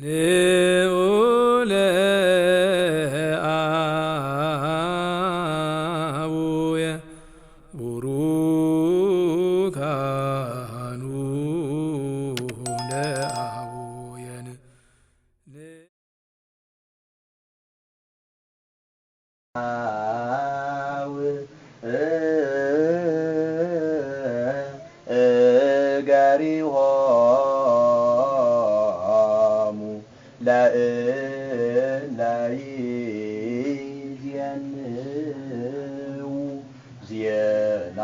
ንዑለ አቡየ ቡሩካኑ ለአቡየን እገሪሆሙ ለእለይዜንው ዜና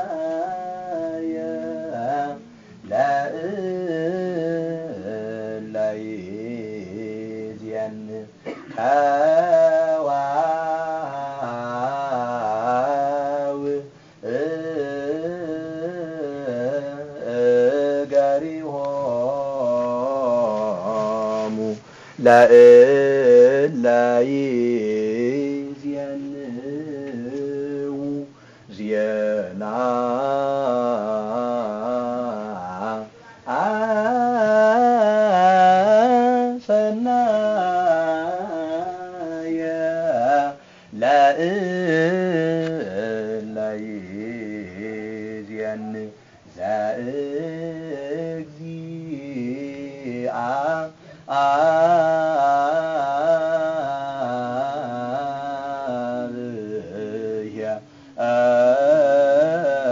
ሰናየ ለእለይዜን ከዋው እገሪሆሙ ለእለይዜንው ዜና ሰናየ ለእለይዜን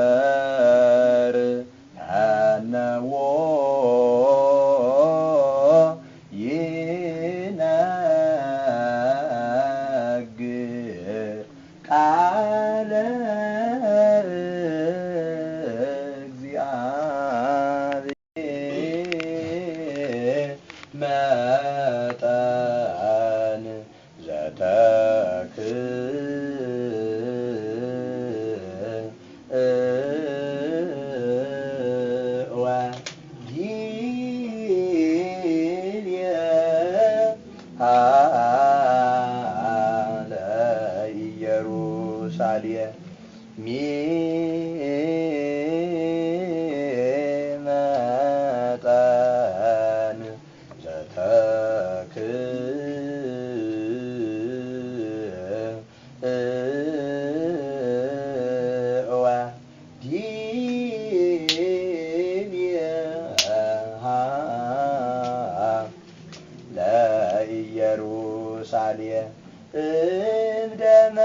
ዘእግዚአብሔር ተነዎ ይነግር ቃለ እግዚአብሔር መጠን ዘተክልወ ጊልየ ለኢየሩሳሌም ሚመጠን ዘተክልወ ጊልየ ለኢየሩሳሌም እምደመ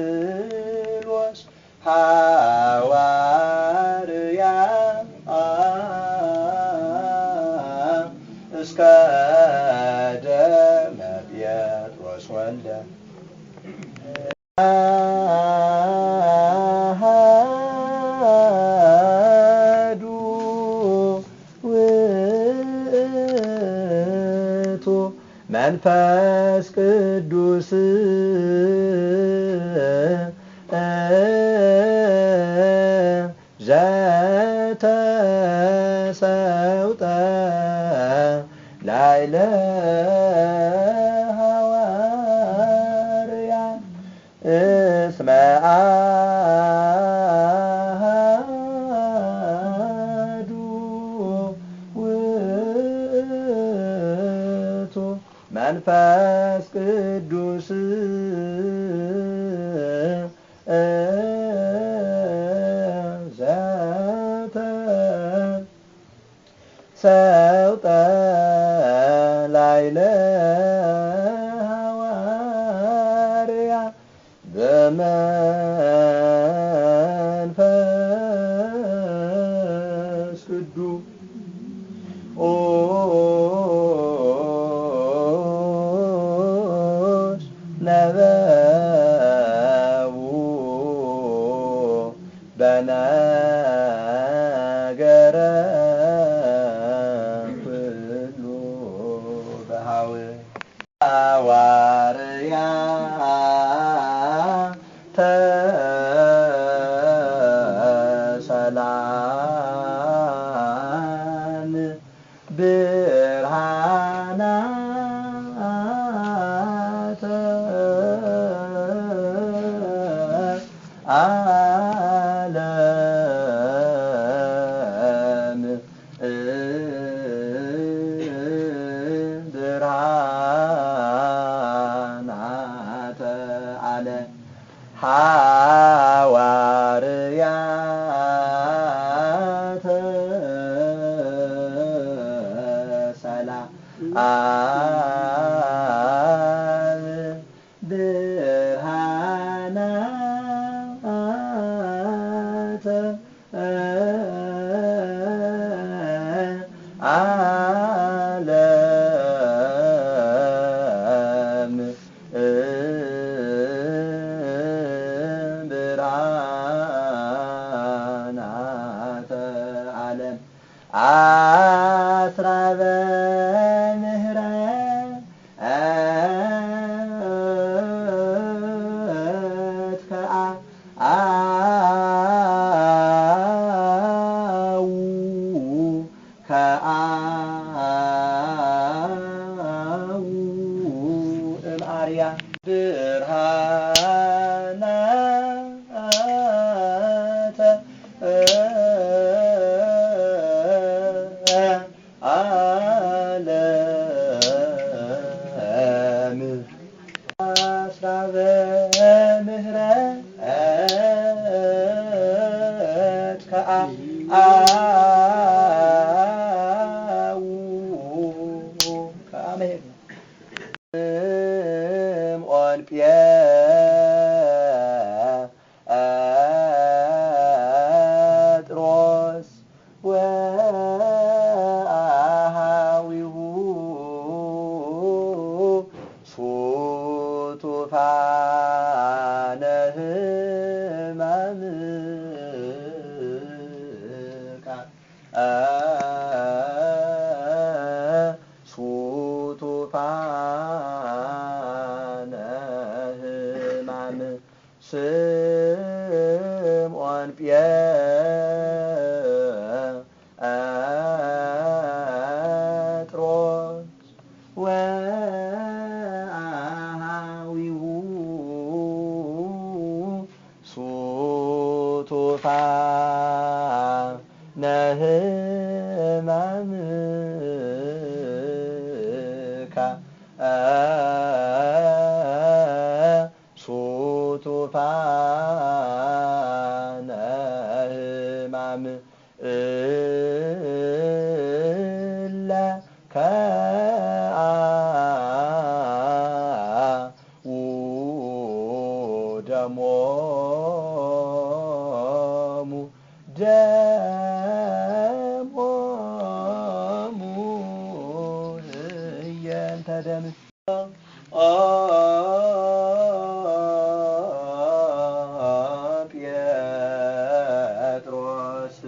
ጳውሎስ ሐዋርያ እስከ ደመ ጴጥሮስ ወልደ አሐዱ ውእቱ መንፈስ ቅዱስ ዘተሰውጠ ላዕለ ሐዋርያት እስመ አሐዱ ውእቱ መንፈስ ቅዱስ ዘተሰውጠ ላዕለ ሐዋርያት በመንፈስ ቅዱስ ነበቡ በነገረ ኩሉ ሐዋርያተ ሰላም ብርሃናተ ሐዋርያተ ሰላም ብርሃናተ ዓለም ብርሃናተ ዓለም አስራበ ምህረት ከአው እምአርያ ብርሃናተ ዓለም አስራበ ምህረት ከአው ከአመሄድ ስምዖን ጴጥሮስ ወአሃዊሁ ሱቱፋነ ሕማም ሱቱፋነ ሕማም ስምዖን ጴጥሮስ ወአሃዊሁ ሱቱፋነ ሕማም ሱቱፋነ ሕማም እለ ከአው ደሞሙ እየንተ ደም ጴጥሮስ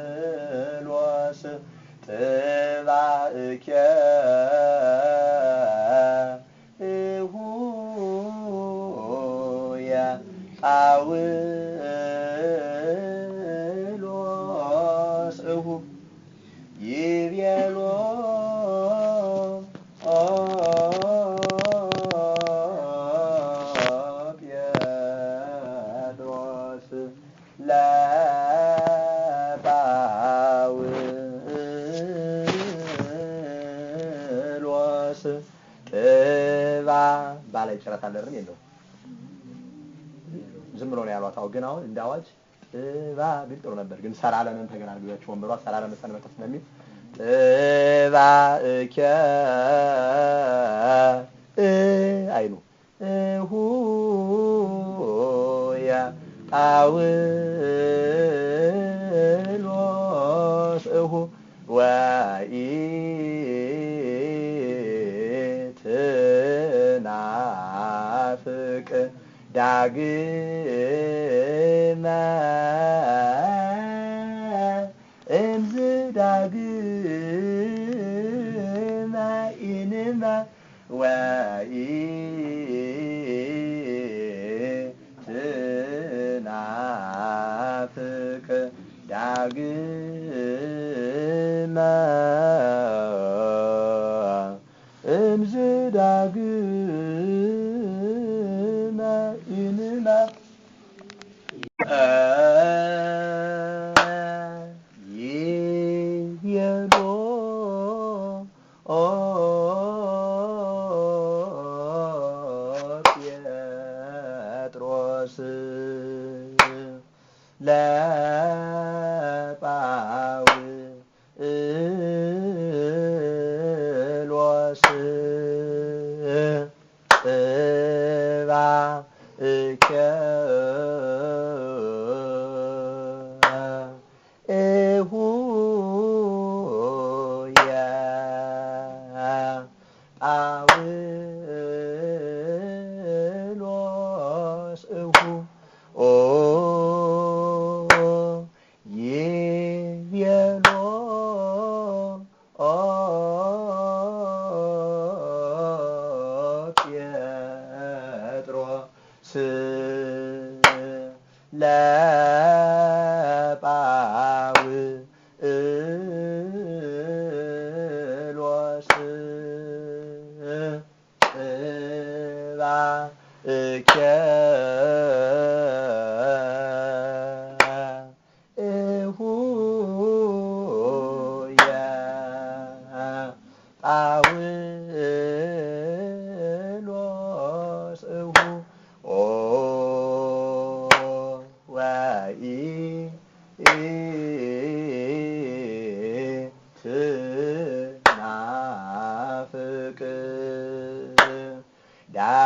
ለጳውሎስ ጥባእከ እሁየ ጳውሎስ እሁ ይቤሎ ጴጥሮስ ለጳውሎስ ጥባ ባላይ ጭረት አለርን የለው ዝም ብሎ ነው ያሏት። ግን አሁን እንደ አዋጅ ጥባ ቢል ጥሩ ነበር። ግን ሰራለምን ተገናግሏቸው ወንበሯ ሰራለምን ሰንበት ስለሚል ጥባእከ አይኑ እሁየ ጳውሎስ እሁ ወኢትናፍቅ ዳግመ እምዝ ዳግመ ኢንመ ወኢትናፍቅ ዳግመ እምዝ ዳግመ ኢንመ ይቤሎ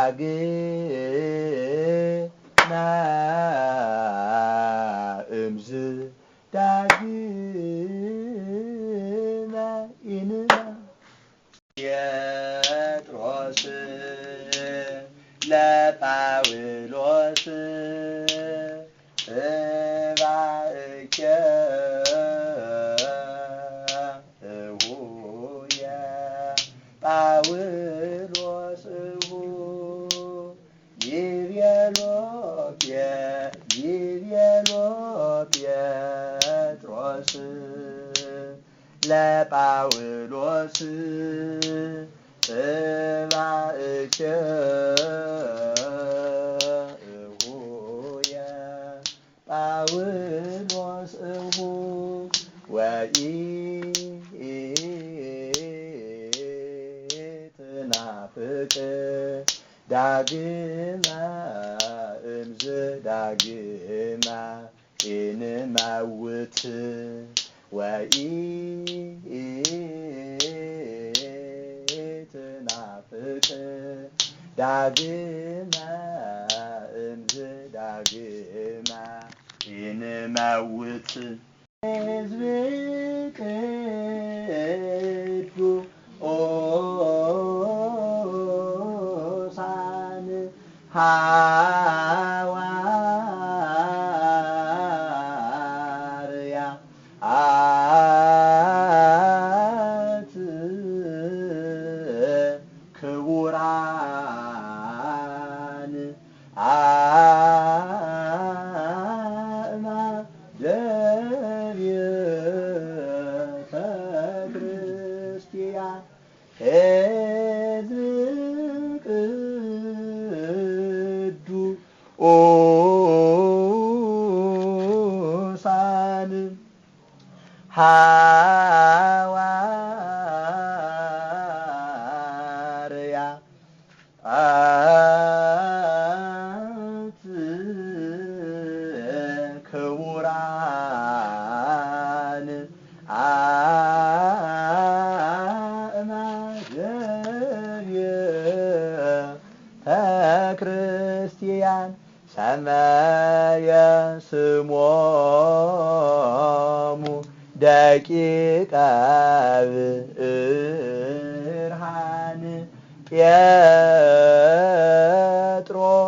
ዳግመ እምዝ ዳግመ ኢንማ ጴጥሮስ ለጳውሎስ እባእከ እሁየ ጳውሎስ እሁ ይቤሎ ጴጥሮስ ለጳውሎስ እባእከ እሁየ ጳውሎስ እሁ ወኢትናፍቅ ዳግመ እምዝ ዳግመ ኢንመውት ወኢትናፍቅ ዳግመ እምዝ ዳግመ ኢንመውት ሕዝብ ቅዱሳን ሐዋርያት ክቡራን አእማደ ቤተ ክርስቲያን ሕዝብ ቅዱሳን ሐዋርያት ክቡራን አእማደ ቤተ ክርስቲያን ሰመየ ስሞሙ ደቂቀ ብርሃን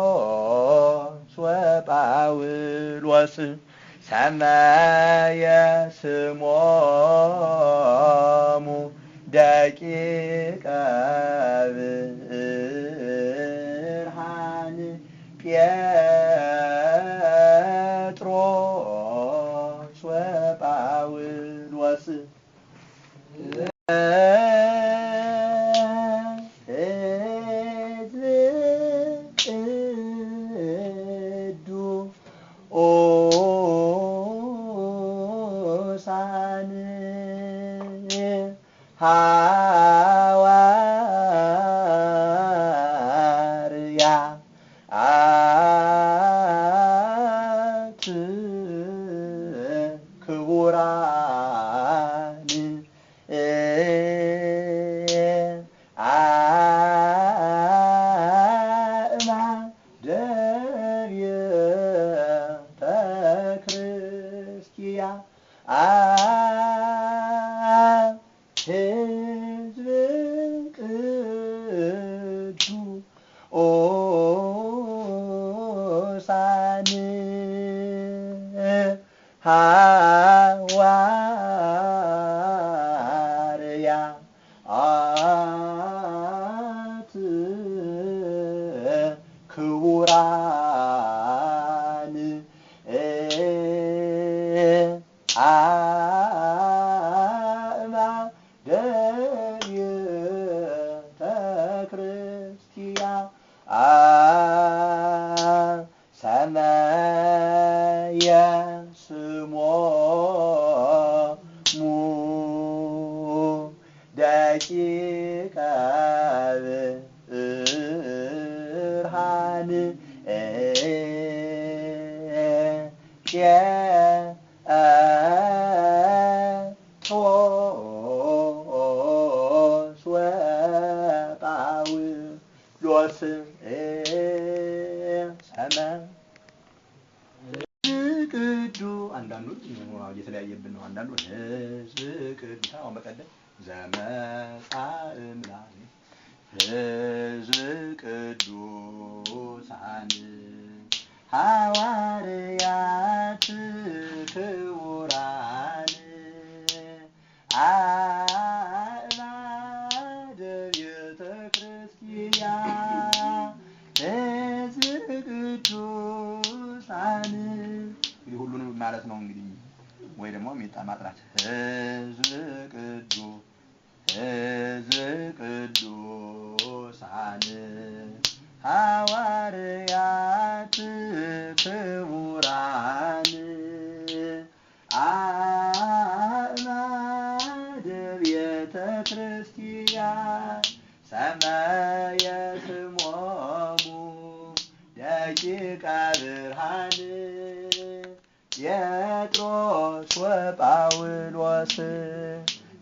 ጴጥሮስ ወጳውሎስ ሰመየ ስሞሙ ደቂቀ ብርሃን ጴጥሮስ ወጳውሎስ ሕዝብ ቅዱሳን ሐዋርያት ክቡራን አእማደ ቤተ ክርስቲያን ሕዝብ ቅዱሳን ሐዋርያት ክቡራን አእማደ ቤተ ክርስቲያን ሰመየ ስሞሙ ደቂቀ ብርሃን ጴጥሮስ ወጳውሎስ እየተለያየብን ነው። አንዳንዱ ሕዝብ ቅዱሳን አሁን በቀደም ዘመጻእም ላይ ሕዝብ ቅዱሳን ሐዋርያት ክቡራን አእማደ ቤተ ክርስቲያን ሕዝብ ቅዱሳን እንግዲህ ሁሉንም ማለት ነው። እንግዲህ ወይ ደግሞ ሜጣ ማጥራት ሕዝብ ቅዱሳን ሐዋርያት ክቡራን አእማደ ቤተ ክርስቲያን ሰማየ ስሞሙ ደቂቀ ብርሃን ጴጥሮስ ወጳውሎስ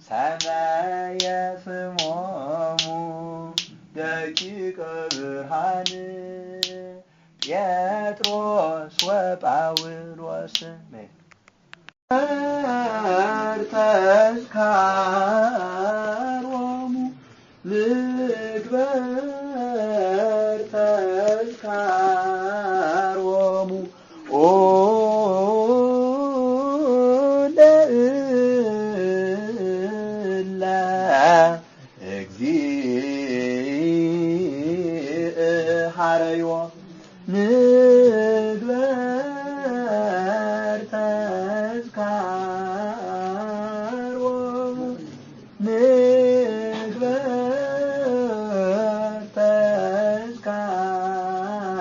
ሰማየ ስሞሙ ደቂቀ ብርሃን ጴጥሮስ ወጳውሎስ ተዝካሮሙ ምግበር ተዝካሮሙ ለእለ እግዚእ ሐረዮ ምግበር ተዝካሮሙ ምግበር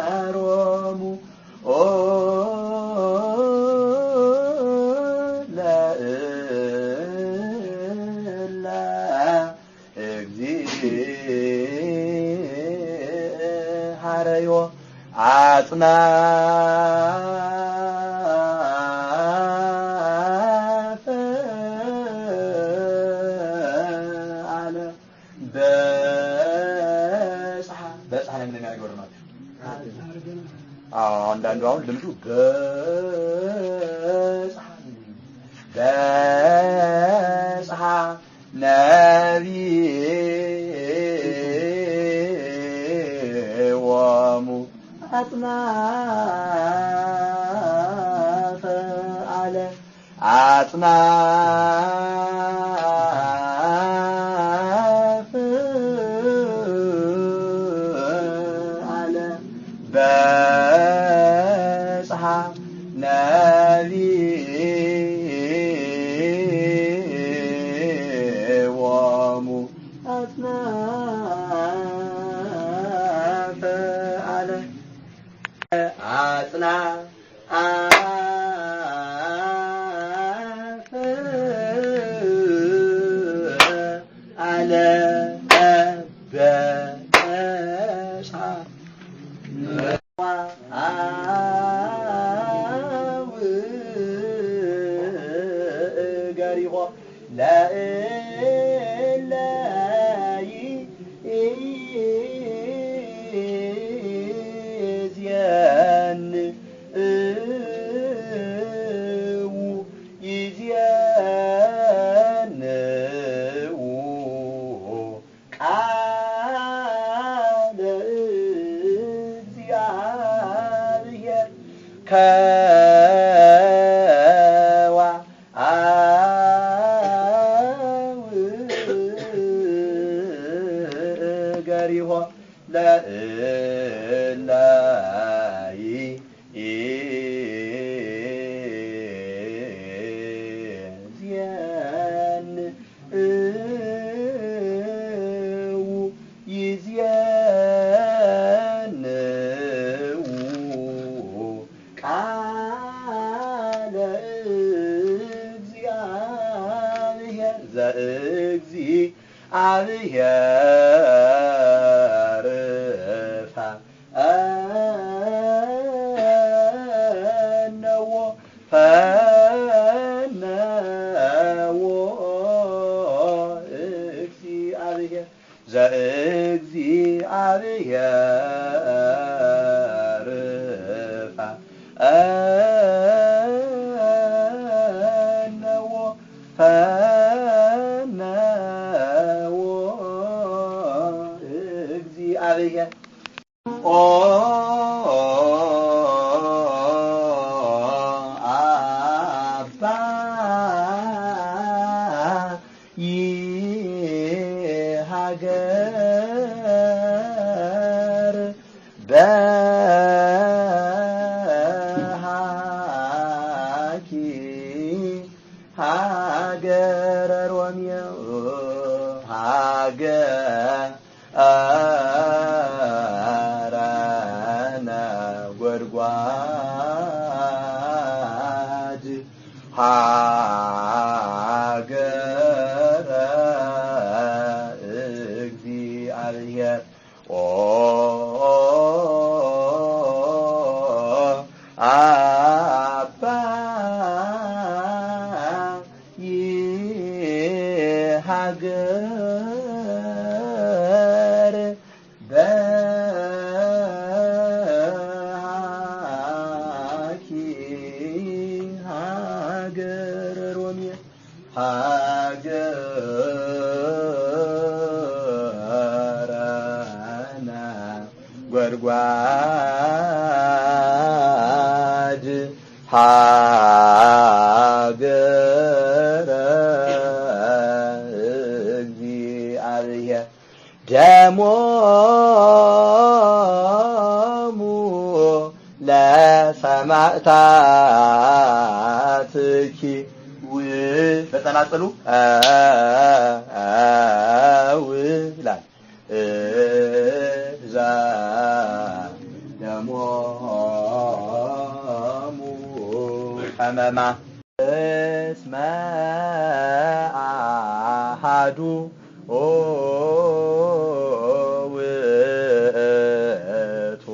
ተዝካሮሙ ለእለ እግዚእ ሐረዮ አጽናፈ አለ በጽሐ ላይ ምን የሚያደርገው ነው? አንዳንዱ አሁን ልምዱ በጽሐ ነቢዮሙ አጽናፈ አለ አጽናፈ አለ በጽሐ ነቢዮሙ አጽናፈ አለ አጽናፈ አለ በጽሐ ገሪሆ ለእለ ይዜንው ቃለ እግዚአብሔር ገሪሆ ለእለ ይዜንው ቃለ እግዚአብሔር ዘእግዚአብሔር ፈነዎ እግዚአብሔር ዘእግዚአብሔር እግዚአብሔር ኦ አባ ይሃገር በሃኪ ሃገረ ሮምየ ሃገረነ ጎድጓድ ሃገረ እግዚአብሔር ኦ አባ ይሃገር በሃኪ ሃገረ ሮምየ ሃገረነ ጎድጓድ ሃገረ እግዚአብሔር ደሞሙ ለሰማዕታትኪ በተናጠሉ ይላል እዛ ደሞሙ ከመማ እስመ አሐዱ ውእቱ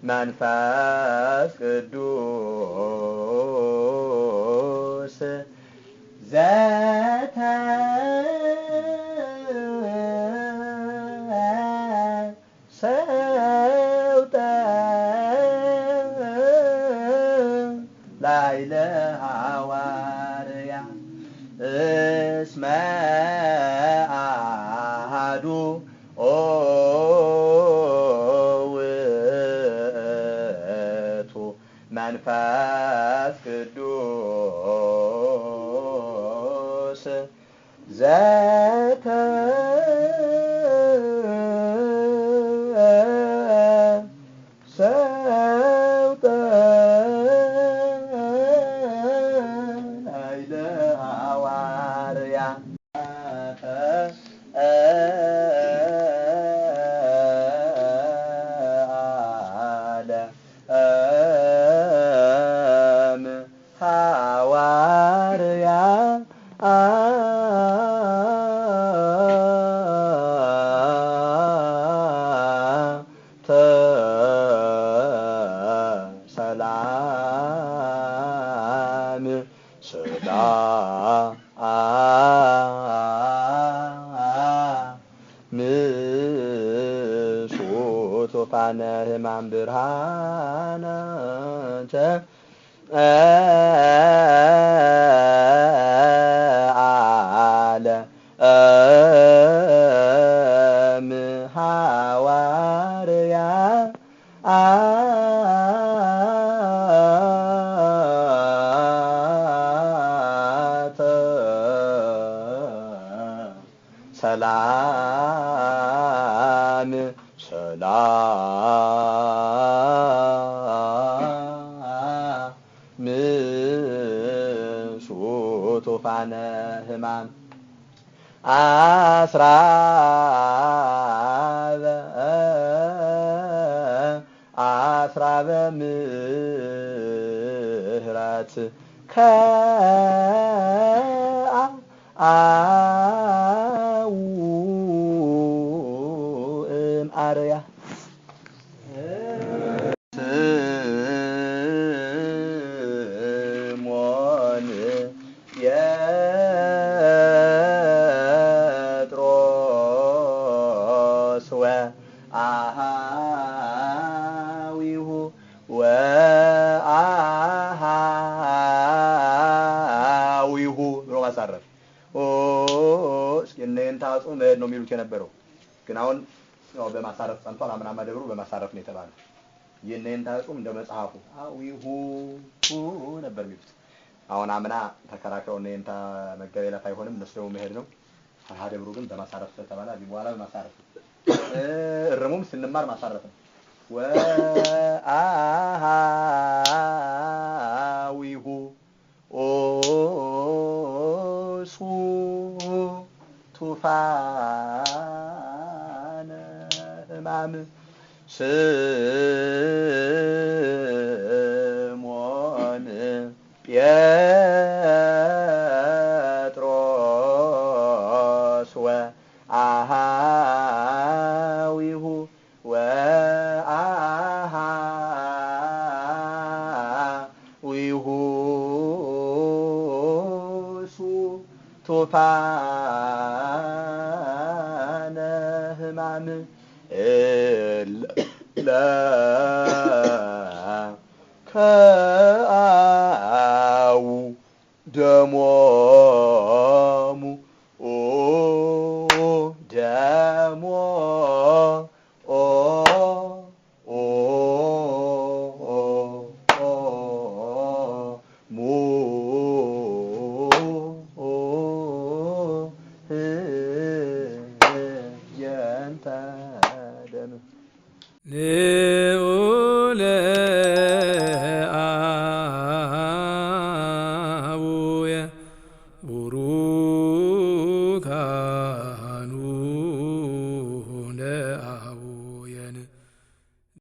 መንፈስ ቅዱስ ዘተ ሰውጠ ላዕለ ሐዋርያ እስመ አሐዱ ውእቱ መንፈስ ቅዱስ ዘተ ሰውጠ ላዕለ ሐዋርያ ሐዋርያ ሰላም ምሱት ወፋነ ሕማም ብርሃነ አለ ሐዋርያ ሰላም ምሱት ወፋነ ሕማም አስራበ ምሕረት ከአውእም አርያ ስሞን የጴጥሮስ ወአሃዊሁ ወአሃዊሁ ብሎ ማሳረፍ እስኪ እነን ታጹ መሄድ ነው የሚሉት የነበረው። ግን አሁን ያው በማሳረፍ ጸንቷል። አምናማ ደብሩ በማሳረፍ ነው የተባለው። የነን ታጹም እንደ መጽሐፉ አዊሁ ነበር የሚሉት። አሁን አምና ተከራክረው እነን መገበላት አይሆንም እነሱ ደግሞ መሄድ ነው። አሃ ደብሩ ግን በማሳረፍ ስለተባለ አቢ በኋላ በማሳረፍ እርሙም ስንማር ማሳረፍ ነው። ወአሃዊሁ ኦሱ ቱፋነ ሕማም ስሞን ጴጥሮስ ወአሃዊሁ ወአሃዊሁ ሱ ቱፋነ ሕማም ከአው ደሞ